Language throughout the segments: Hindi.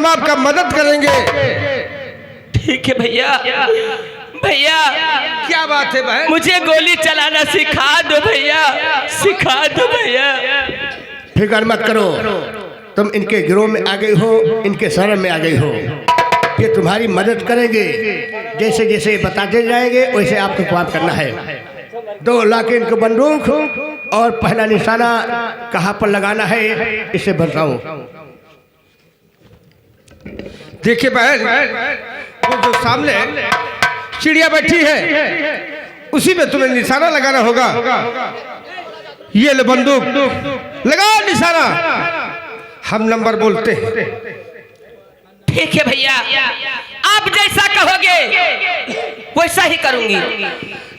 आपका मदद करेंगे। ठीक है भैया। भैया क्या बात है बहन? मुझे गोली चलाना सिखा दो भैया, सिखा दो भैया। फिक्र मत करो, तुम इनके गिरोह में आ गई हो, इनके शरण में आ गई हो। ये तुम्हारी मदद करेंगे, जैसे जैसे बताते जाएंगे वैसे आपको काम करना है। 2 लाख इनको बंदूक और पहला निशाना कहाँ पर लगाना है इसे बताओ। देखिए बहन, वो जो सामने चिड़िया बैठी है उसी में तुम्हें निशाना लगाना होगा। ये ले बंदूक, लगाओ निशाना, हम नंबर बोलते हैं। ठीक है भैया, आप जैसा कहोगे वैसा ही करूंगी।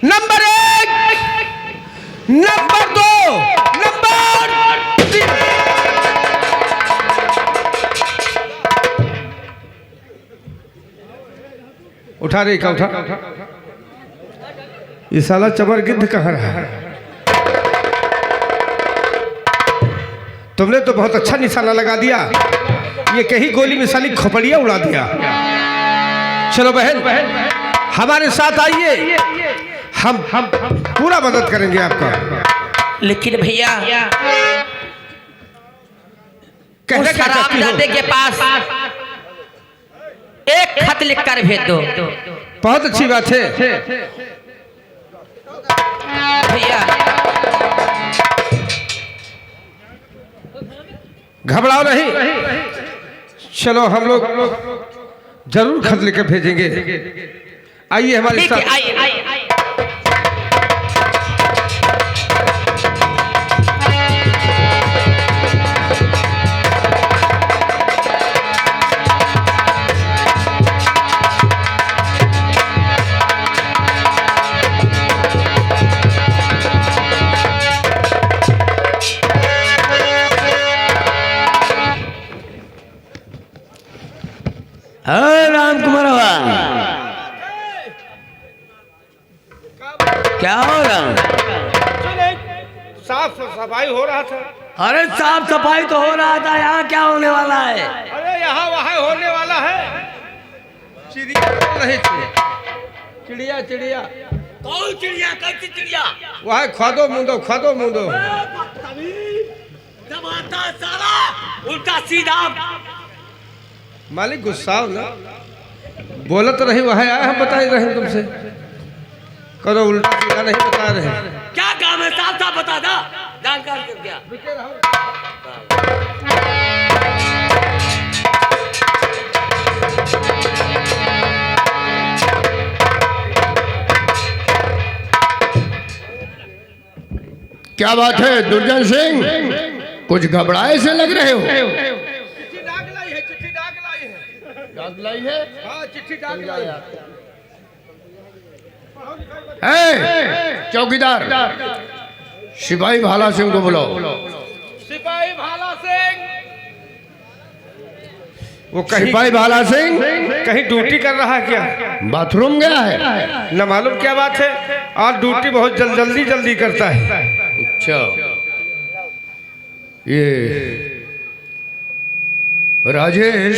Number 1, number 2, number 3। उठा रे का उठा। ये साला चमर गिद्ध कहाँ रहा है? तुमने तो बहुत अच्छा निशाना लगा दिया, ये कहीं गोली में साली खोपड़िया उड़ा दिया। चलो बहन हमारे साथ आइए, हम पूरा मदद करेंगे आपका। लेकिन भैया कहना उस क्या चाहती हो? हरामजादे के पास एक खत लिख कर भेज दो। बहुत अच्छी बात है भैया। घबराओ नहीं, चलो हम लोग जरूर खत लेकर भेजेंगे। आइए हमारे ठीक है, साथ। आइए। राम कुमार क्या हो रहा? साफ सफाई हो रहा था। अरे साफ सफाई तो हो रहा था, यहाँ क्या होने वाला है? अरे यहाँ वहाँ होने वाला है। चिड़िया नहीं थी, चिड़िया चिड़िया। कौन चिड़िया? कैसी चिड़िया? वह खोदो मुंदो, खोदो मुंदो। जमाता साला उल्टा सीधा। मालिक गुस्सा हो ना, बोला तो नहीं, वह आया हम बता ही रहे हैं तुमसे। करो उल्टा सीधा नहीं बता रहे। क्या काम है? साफ साफ बता दा, जानकार कर क्या? क्या बात है दुर्जन सिंह, कुछ घबराए से लग रहे हो? चिट्ठी डाक लाई है, चिट्ठी डाक लाई है। डाक लाई है? हाँ चिट्ठी डाक लाई है। चौकीदार, सिपाही भाला सिंह को बुलाओ। सिपाही भाला सिंह, वो कहीं सिपाही भाला सिंह कहीं ड्यूटी कर रहा है क्या? बाथरूम गया है? न मालूम क्या बात है, और ड्यूटी बहुत जल्दी करता है। अच्छा, ये राजेश,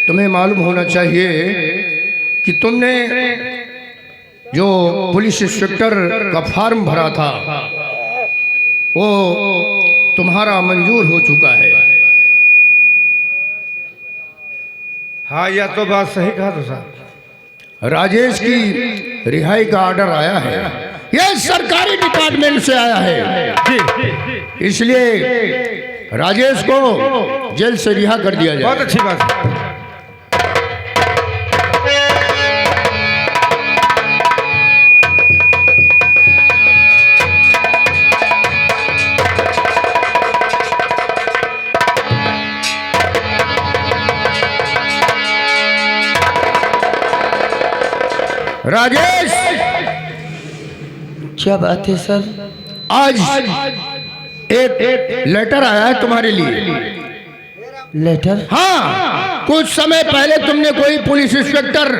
तुम्हें मालूम होना चाहिए कि तुमने जो पुलिस इंस्पेक्टर का फॉर्म भरा था वो तुम्हारा मंजूर हो चुका है। हाँ यह तो बात सही कहा तो साहब। राजेश की रिहाई का ऑर्डर आया है, यह सरकारी डिपार्टमेंट से आया है जी, इसलिए राजेश को जेल से रिहा कर दिया जाए। बहुत अच्छी बात है। राजेश, क्या बात है सर? आज एक लेटर आया है तुम्हारे लिए। लेटर? हाँ, कुछ समय पहले तुमने कोई पुलिस इंस्पेक्टर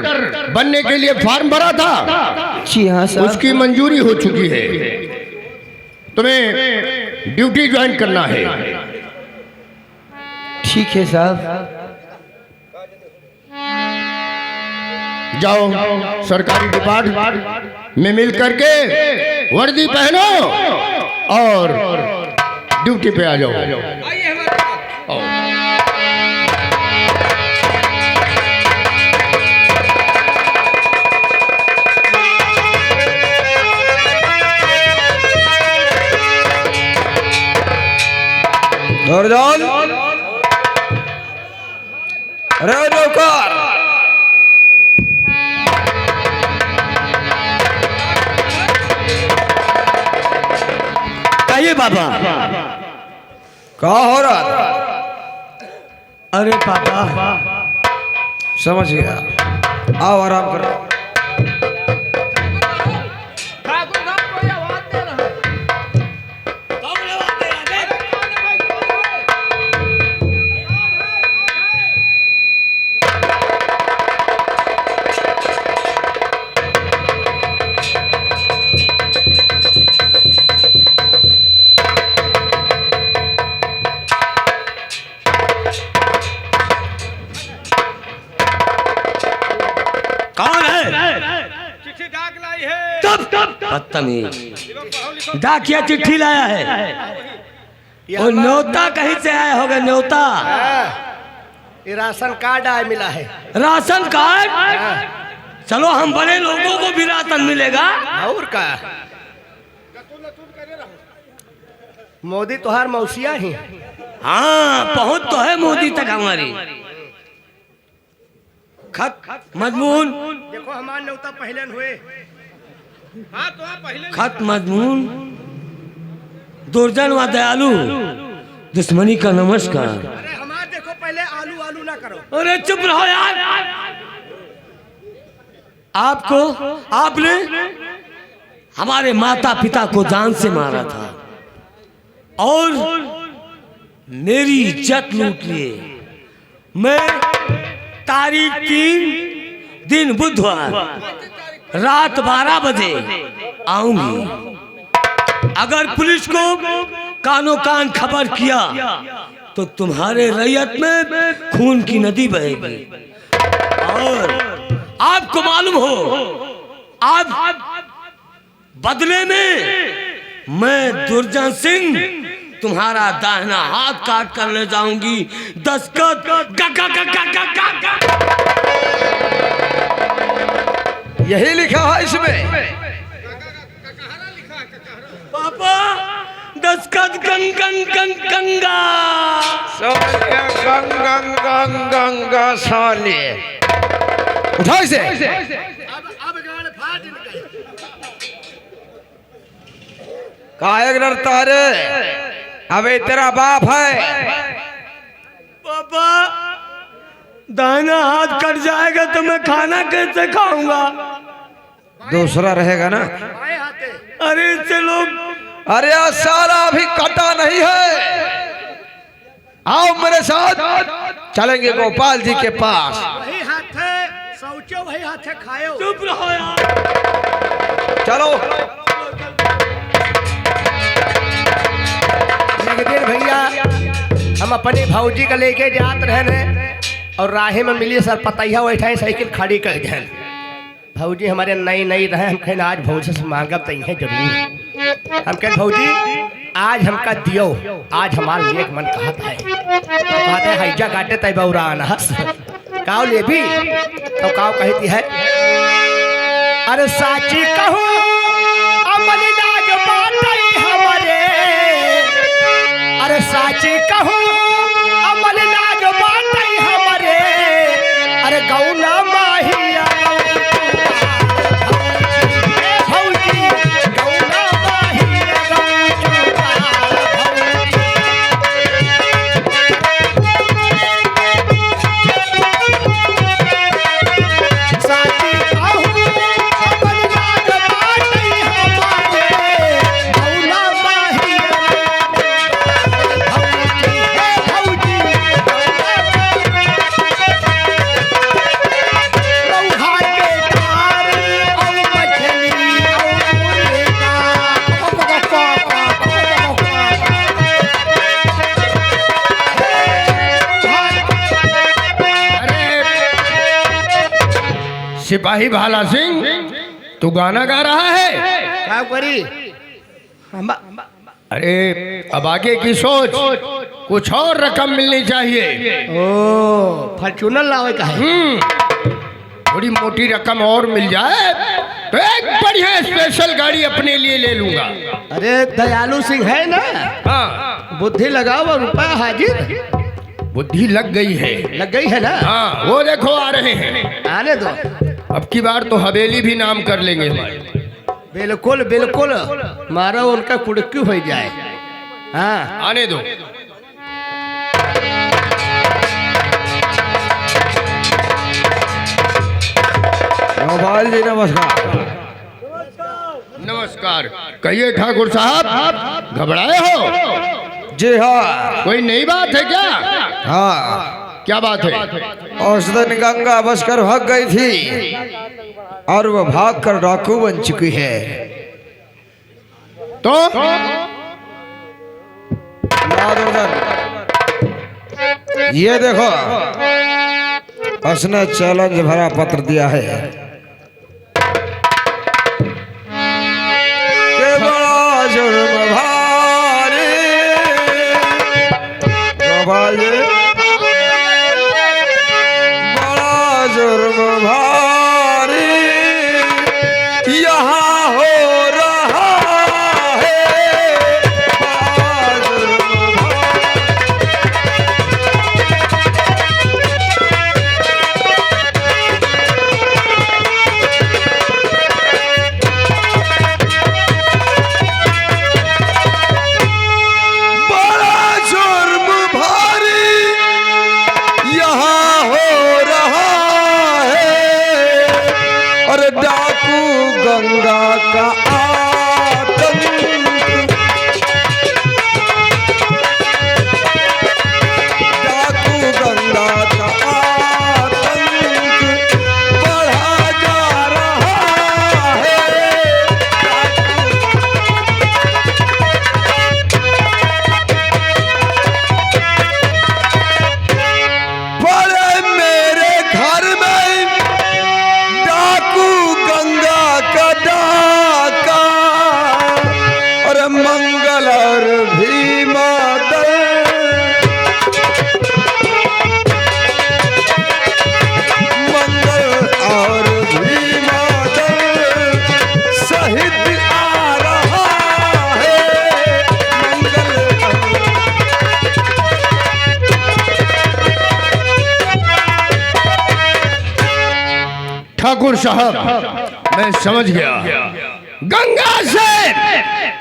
बनने के लिए फॉर्म भरा था, जी हाँ सर। उसकी मंजूरी हो चुकी है। तुम्हें ड्यूटी ज्वाइन करना है। ठीक है साहब। जाओ सरकारी डिपार्टमेंट में मिल करके वर्दी पहनो और ड्यूटी पे आ जाओ। आइए हमारे साथ। नौजवान रे नौकर कहिए बाबा। क्या हो रहा था? अरे पापा समझ गया, आओ आराम करो। कौन है? चिट्ठी डाक लाई है। बदतमीज, डाकिया चिट्ठी लाया है। वो न्योता कहीं से आया होगा, न्योता। ये राशन कार्ड आए मिला है। Ration card? चलो हम बड़े लोगों को भी राशन मिलेगा। और का मोदी तोहार मौसिया ही। हाँ पहुंच तो है मोदी तक हमारी। खत मजमून देखो हमारे न्योता पहले हुए। हाँ तो आप पहले खत मजमून दुर्जन व दयालु दुश्मनी का नमस्कार। अरे हमारे देखो पहले आलू आलू ना करो। अरे चुप रहो यार। आपको आपने हमारे माता पिता को जान से मारा था और मेरी इज्जत लूट लिए। मैं तारीख 3 दिन बुधवार रात 12 बजे आऊंगी। अगर पुलिस को कानो कान खबर किया तो तुम्हारे रैयत में खून की नदी बहेगी। और आपको मालूम हो, आप बदले में मैं दुर्जन सिंह तुम्हारा दाहिना हाथ काट कर ले जाऊंगी। दस्तखत यही लिखा है इसमें। पापा दस्तखत गंगा समझ गया, गंगा साले। उठाओ इसे। काहे डरता रे? अबे तेरा बाप है। पापा दाहिना हाथ कट जाएगा तो मैं खाना कैसे खाऊंगा? दूसरा रहेगा ना। अरे इससे लोग, अरे साला अभी कटा नहीं है। आओ मेरे साथ, चलेंगे गोपाल जी के पास। वही हाथ है सोचो, वही हाथ है खाओ। चुप रहो यार। चलो। जगदीश भैया हम अपने भौजी का लेके जात रहे और राहे में मिली सर पतैया बैठा साइकिल खड़ी कर दें। भौजी हमारे नई नई रहे, हम कहें आज भौजी से मांगब तो है जरूर। हम कहें भौजी आज हमका दियो, आज हमारा नेक मन कहता है। कहते हैं हैजा काटे तय बौरा अनहस काव ले भी तो काव कहती है, अरे साची कहूँ अमन नाग बाटई हमारे। अरे साची कहूँ अमन नाग बाटई हमारे। अरे गौना माहिया भौजी गौना माहिया साची कहूँ अमन नाग बाटई हमारे। गौना माहिया सिपाही भाला सिंह, तू गाना गा रहा है? क्या करी? अरे अब आगे की सोच, कुछ और रकम मिलनी चाहिए। ओ फॉर्च्यूनर लावे का है? थोड़ी मोटी रकम और मिल जाए तो एक बढ़िया स्पेशल गाड़ी अपने लिए ले लूंगा। अरे दयालु सिंह है ना, हाँ, बुद्धि लगाओ और रुपया हाजिर। बुद्धि लग गई है। लग गई है ना? हाँ, वो देखो आ रहे हैं। आने दो। अब की बार तो हवेली भी नाम कर लेंगे हमारे। बिल्कुल बिल्कुल, मारो उनका कुड़की हो जाए। हाँ आने दो। गोपाल जी नमस्कार। नमस्कार। कहिए ठाकुर साहब, घबराए हो? जी हाँ। कोई नई बात है क्या? हाँ, क्या बात है? उस दिन गंगा बस कर भाग गई थी और वो भाग कर डाकू बन चुकी है। तो ये देखो, उसने चैलेंज भरा पत्र दिया है कि बड़ा जुर्म भारी। गोपाल जी, बड़ा जुर्म भारी यहाँ हो रहा है। बड़ा जुर्म गंगा का आतंक, डाकू गंगा का आतंक बढ़ा जा रहा है। बड़े मेरे घर में डाकू गंगा का डाका और मंगल और भीमा दल, मंगल और भीमा दल सहित आ रहा है। मंगल ठाकुर साहब, मैं समझ गया। गंगा से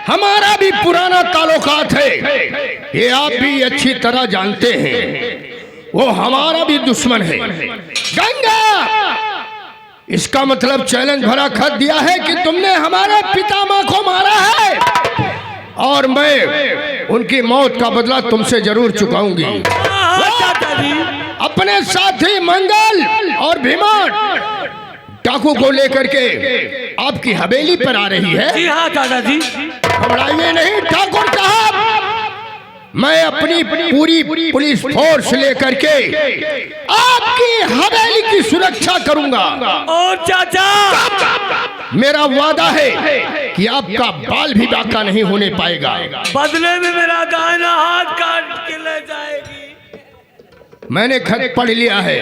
हमारा भी पुराना ताल्लुकात है, ये आप भी अच्छी तरह जानते हैं। वो हमारा भी दुश्मन है। गंगा, इसका मतलब चैलेंज भरा खत दिया है कि तुमने हमारे पितामह को मारा है और मैं उनकी मौत का बदला तुमसे जरूर चुकाऊंगी। अपने साथी मंगल और भीमान डाकू को लेकर के आपकी हवेली पर आ रही है। जी हाँ दादाजी। घबराइए नहीं ठाकुर साहब, मैं अपनी पूरी पुलिस फोर्स लेकर के आपकी हवेली की सुरक्षा करूंगा। और चाचा, मेरा वादा है कि आपका बाल भी बाका नहीं होने पाएगा। बदले में मेरा दाहिना हाथ काट के ले जाएगी। मैंने खत पढ़ लिया है,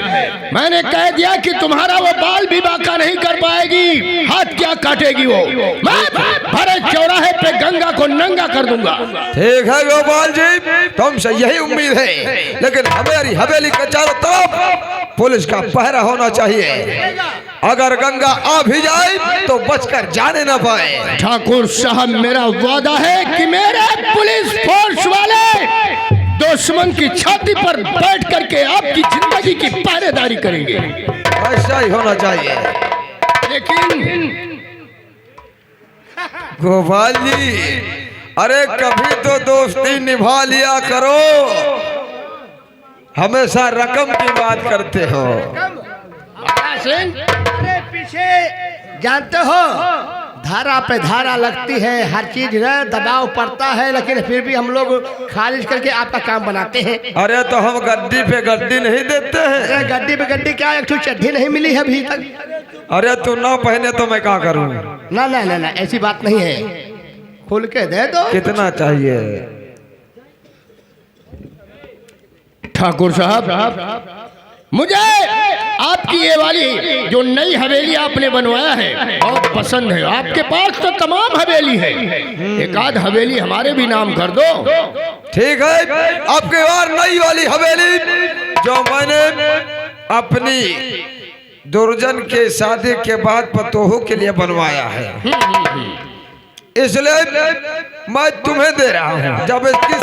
मैंने कह दिया कि तुम्हारा वो बाल भी बाका नहीं कर पाएगी। हाथ क्या काटेगी वो? मैं भरत चौराहे पे गंगा को नंगा कर दूंगा। ठीक है गोपाल जी, तुमसे यही उम्मीद है, लेकिन हमारी हवेली के चारों तरफ पुलिस का पहरा होना चाहिए। अगर गंगा आ भी जाए तो बचकर जाने ना पाए। ठाकुर साहब, मेरा वादा है कि मेरे पुलिस फोर्स वाले दुश्मन की छाती पर बैठ करके आपकी जिंदगी की पहरेदारी करेंगे। ऐसा ही होना चाहिए। लेकिन गोपाल जी, अरे कभी तो दोस्ती निभा लिया करो, हमेशा रकम की बात करते हो। सिंह, अरे पीछे जानते हो धारा पे धारा लगती है, हर चीज में दबाव पड़ता है, लेकिन फिर भी हम लोग खारिज करके आपका काम बनाते हैं। अरे तो हम गद्दी पे गद्दी नहीं देते हैं। अरे गड्डी पे गड्डी क्या, एक ठो चड्ढी नहीं मिली है अभी तक। अरे तू ना पहने तो मैं क्या करूं? ना ना ना ना, ऐसी बात नहीं है, खुल के दे दो। कितना चाहिए? ठाकुर साहब, मुझे आपकी ये वाली जो नई हवेली आपने बनवाया है बहुत पसंद है। आपके पास तो तमाम हवेली है, एक आध हवेली हमारे भी नाम कर दो। ठीक है, आपके बार नई वाली हवेली जो मैंने अपनी दुर्जन के शादी के बाद पतोहू के लिए बनवाया है, इसलिए मैं तुम्हें दे रहा हूँ। जब इसकी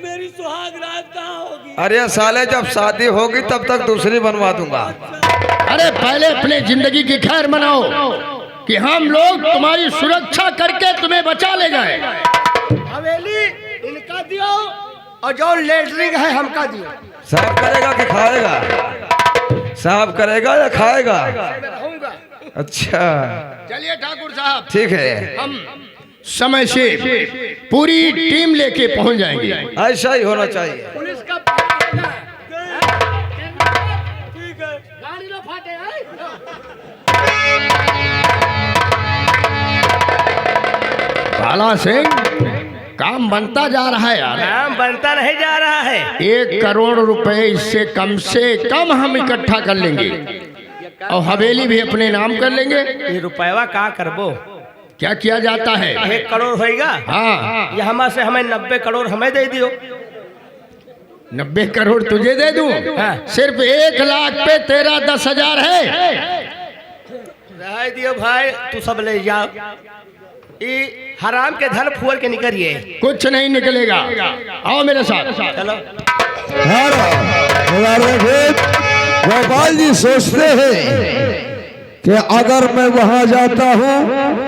मेरी सुहाग रात कहाँ होगी? अरे साले जब शादी होगी तब तक दूसरी बनवा दूंगा। अरे पहले अपने जिंदगी की खैर मनाओ कि हम लोग तुम्हारी सुरक्षा करके तुम्हें बचा ले जाए। हवेली इनका दियो और जो लेटरिंग है हमका दियो। साफ करेगा कि खाएगा? साफ करेगा या खाएगा? अच्छा चलिए ठाकुर साहब, ठीक है, हम समय से पूरी टीम लेके पहुंच जाएंगे। ऐसा ही होना चाहिए। पुलिस का ठीक है, गाड़ी ना फाटे। काला सिंह, काम बनता जा रहा है यार। काम बनता नहीं जा रहा है। 1 करोड़ रुपए इससे कम हम इकट्ठा कर लेंगे और हवेली भी अपने नाम कर लेंगे। ये रुपया का करबो? क्या किया जाता है? 1 करोड़ होएगा। हाँ, ये हमारे से हमें 90 करोड़ हमें दे दियो। 90 करोड़ तुझे दे दूं? हाँ। सिर्फ 1 लाख पे तेरा 10,000 है। रह दियो भाई, तू सब ले जाओ। ये हराम के धन फूल के निकलिए। कुछ नहीं निकलेगा, आओ मेरे साथ। चलो। गोपाल जी सोचते हैं कि अगर मैं वहां जाता हूं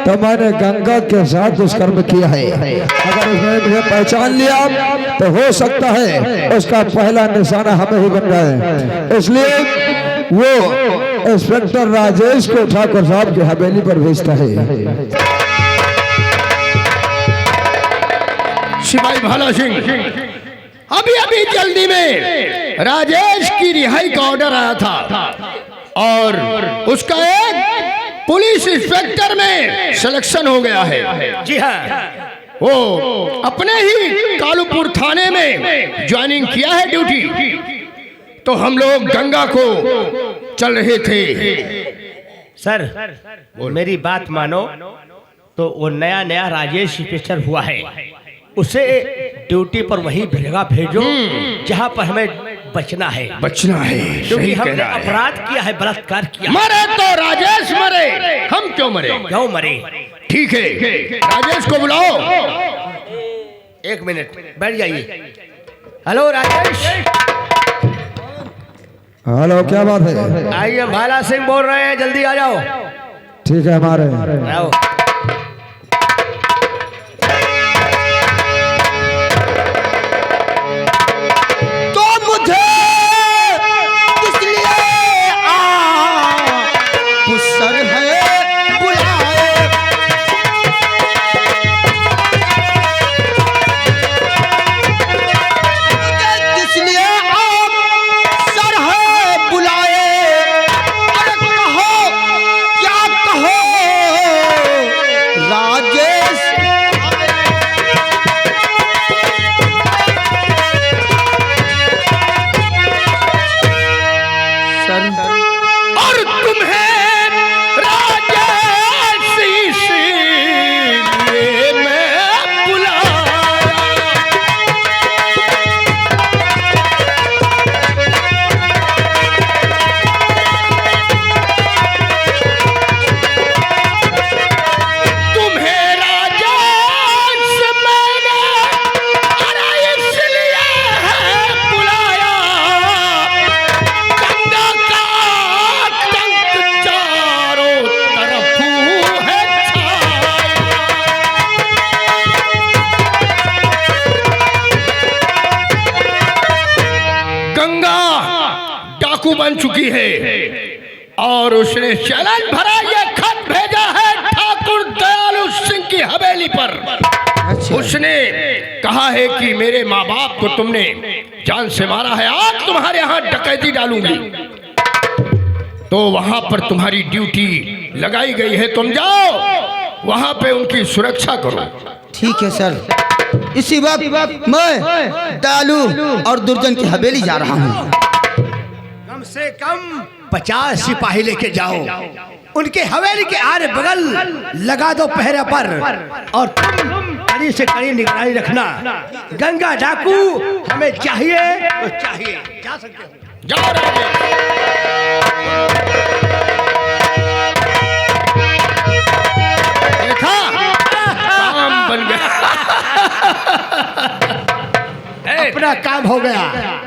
तो मैंने गंगा के साथ दुष्कर्म किया है। अगर उसने मुझे पहचान लिया तो हो सकता है उसका पहला निशाना हमें ही बन जाए। इसलिए वो इंस्पेक्टर राजेश को ठाकुर साहब की हवेली पर भेजता है। सिपाही भाला सिंह, अभी जल्दी में राजेश की रिहाई का ऑर्डर आया था और उसका एक पुलिस इंस्पेक्टर में सिलेक्शन हो गया है। जी हाँ, वो अपने ही कालूपुर थाने में ज्वाइनिंग किया है ड्यूटी। तो हम लोग गंगा को चल रहे थे। सर मेरी बात मानो, तो वो नया राजेश इंस्पेक्टर हुआ है, उसे ड्यूटी पर वही जगह भेजो जहाँ पर हमें बचना है। क्योंकि हमने अपराध किया है, बलात्कार किया। मरे तो राजेश मरे, हम क्यों मरे? क्यों मरे? ठीक है, राजेश को बुलाओ। 1 मिनट बैठ जाइए। हेलो राजेश। हेलो, क्या बात है? आइए, भाला सिंह बोल रहे हैं, जल्दी आ जाओ। ठीक है, हमारे आओ। बन चुकी है और उसने चैलेंज भरा ये खत भेजा है ठाकुर दयालु सिंह की हवेली पर। उसने कहा है कि मेरे माँ बाप को तुमने जान से मारा है, आज तुम्हारे यहाँ डकैती डालूंगी, तो वहां पर तुम्हारी ड्यूटी लगाई गई है, तुम जाओ वहां पे उनकी सुरक्षा करो। ठीक है सर, इसी वक्त मैं दयालु और दुर्जन की हवेली जा रहा हूँ। कम से कम 50 सिपाही लेके जाओ, उनके हवेली के आरे बगल लगा दो पहरे पर, और तुम कड़ी से कड़ी निगरानी रखना। गंगा डाकू हमें चाहिए तो चाहिए, जा सकते हो, जाओ राजे। देखा, काम बन गया। अपना काम हो गया।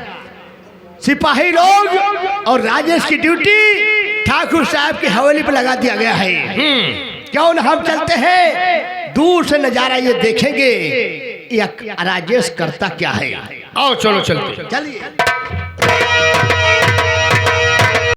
सिपाही लोग और राजेश की ड्यूटी ठाकुर साहब की हवेली पर लगा दिया गया है। क्यों न हम चलते हैं, दूर से नजारा ये देखेंगे ये राजेश करता क्या है। आओ चलो चलते, चलिए।